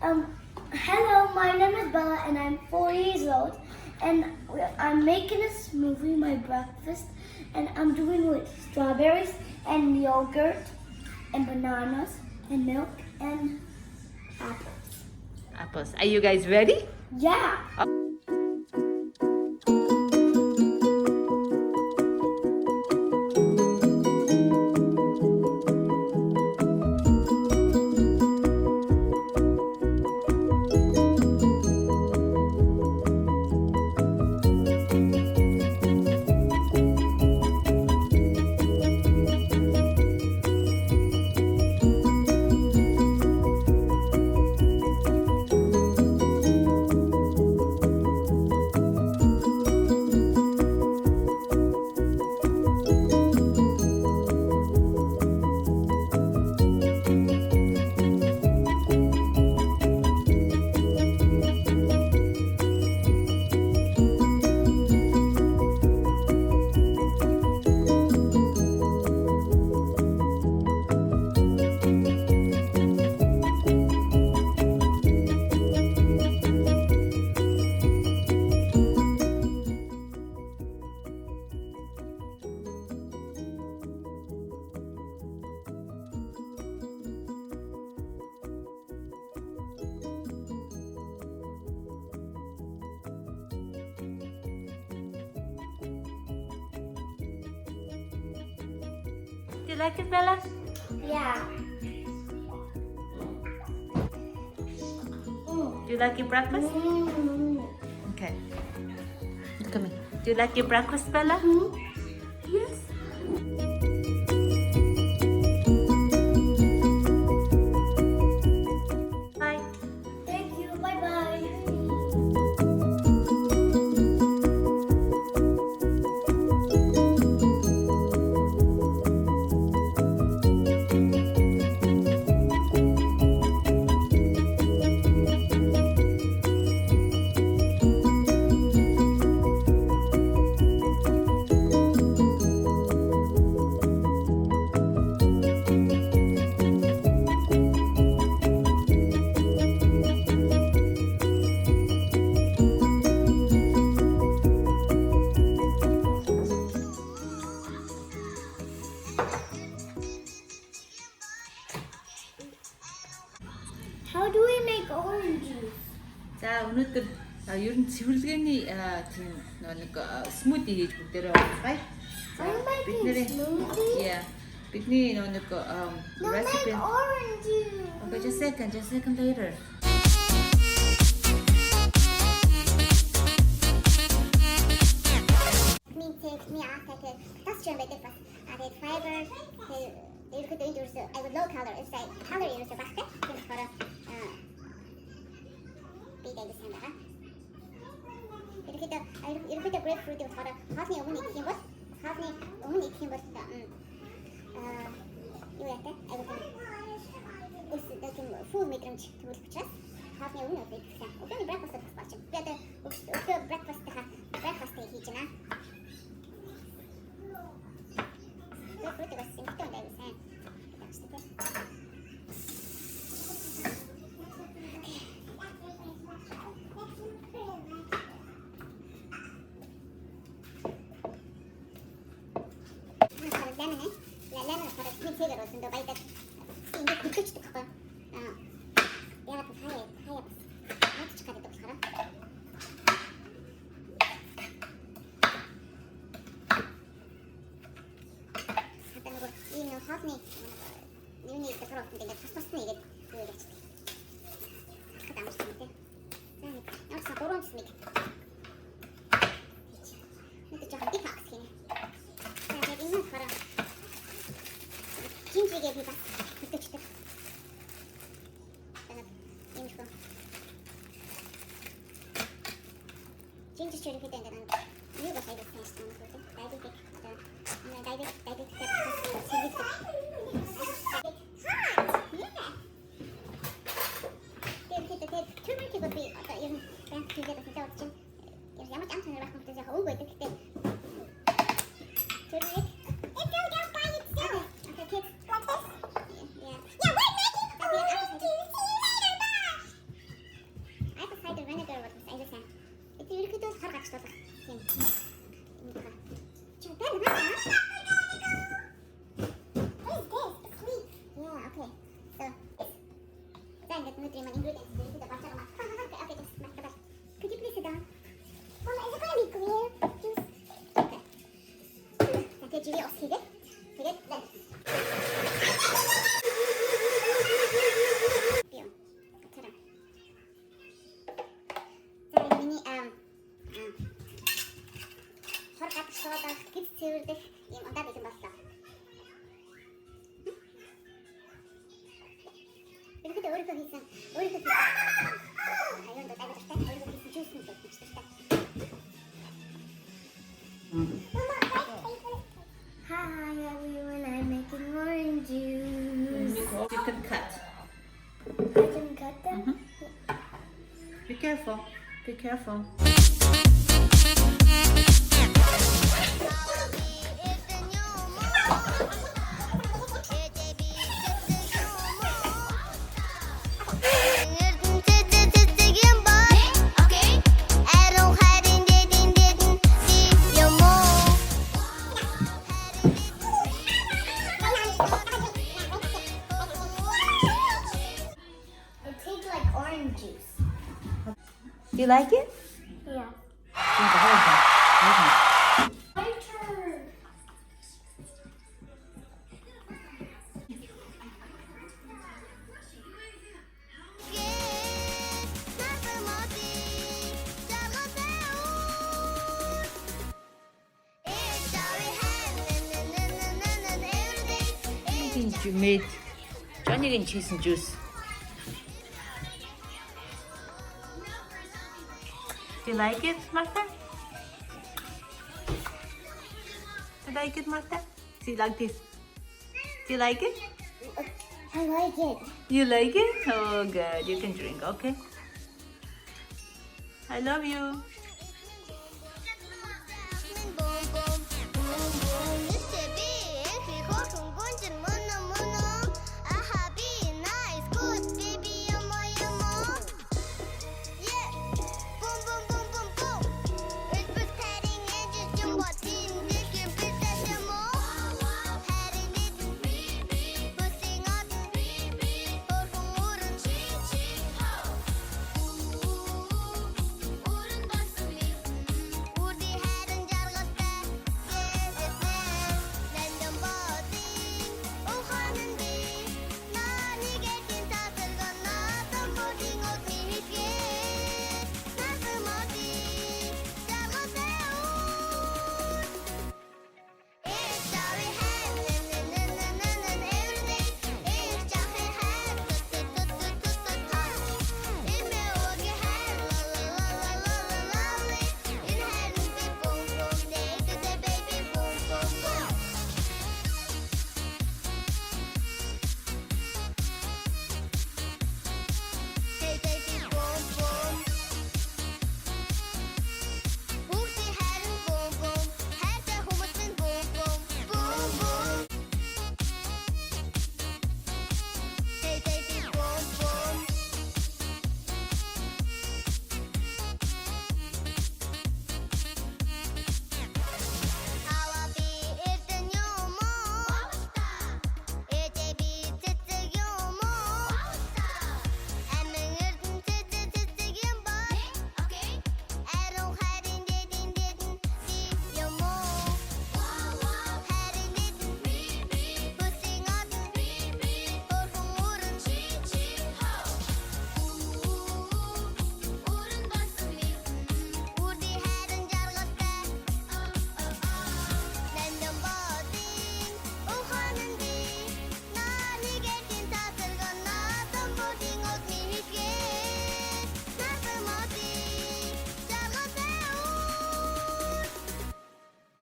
Hello, my name is Bella and I'm 4 years old and I'm making a smoothie, my breakfast, and I'm doing with strawberries and yogurt and bananas and milk and apples. Apples. Are you guys ready? Yeah! Do you like it, Bella? Yeah. Do you like your breakfast? Okay. Look at me. Do you like your breakfast, Bella? Yes. Bye. Thank you. Bye-bye. How do we make orange juice? 자, 오늘도 ерөн цэвэрлэгээний тийм нэг смузи хийж бүгдээрээ байна. I'm making smoothie. Yeah. Бидний нэг No, recipe. make orange juice. Okay, just a second later. Me after that's very different. Added fiber. You could use I would low color. It's like color is the basket. Just for big December. 이렇게 grapefruit for 하프니 오븐 익힌 것. 하프니 오븐 익힌 것. 이거 약간 ус таким full мэдрэмж төгөлөх учраас хафны өмнө өдөр ихсэн. Өглөөний breakfast гэж байна. Би одоо өглөө breakfast хийж байна. Grapefruit бас симптом байдаг сайн. lemon para 스미트를 얻는다 바이다 이게 그렇지도 가봐 내가 그 사이에 아주 착하게 또 살아 갖다 놓고 이 하프니 이분이 이렇게 들어왔는데 내가 파스타스는 이게 그거겠지 착하다 안 쓰는데 여기서 그런 스미트 근데 좀 한개 박스네 자 내가 이만 걸어 김치게 비바 그때치다 임시고 진짜 이렇게 된다 난 이유가 사이드 테스트 하는 거지 다이비틱 이렇게 turmeric 어떤 이런 그냥 기계가 진짜 어쩜 야마치 암튼을 막 그때 제가 오고 있을 때 turmeric it goes down by itself okay kids like this yeah we're making orange juice see you later bye get nutrient ingredients to the batch of okay, just smash the batch. Could you please sit down? Mama, is it gonna be clear? Juice. Okay. Okay, Julia, hit it. Hit it. Then. Yun. Sarap. 자, 이 미니 shortcut 깁스를 이 온다비 좀 봤어. 이렇게 오리코 비싼 이런도 딸고 싶다. 오리코 비싼 주스는 또 싶다. Hi everyone, I'm making orange juice. You can cut. I can cut them. Be careful. Be careful. It tastes like orange juice. Do you like it? Yeah. Hold on. My turn. You made Johnny and cheese and juice. Do you like it, Martha? Do you like it, Martha? See, like this. Do you like it? I like it. You like it? Oh, good. You can drink, okay? I love you.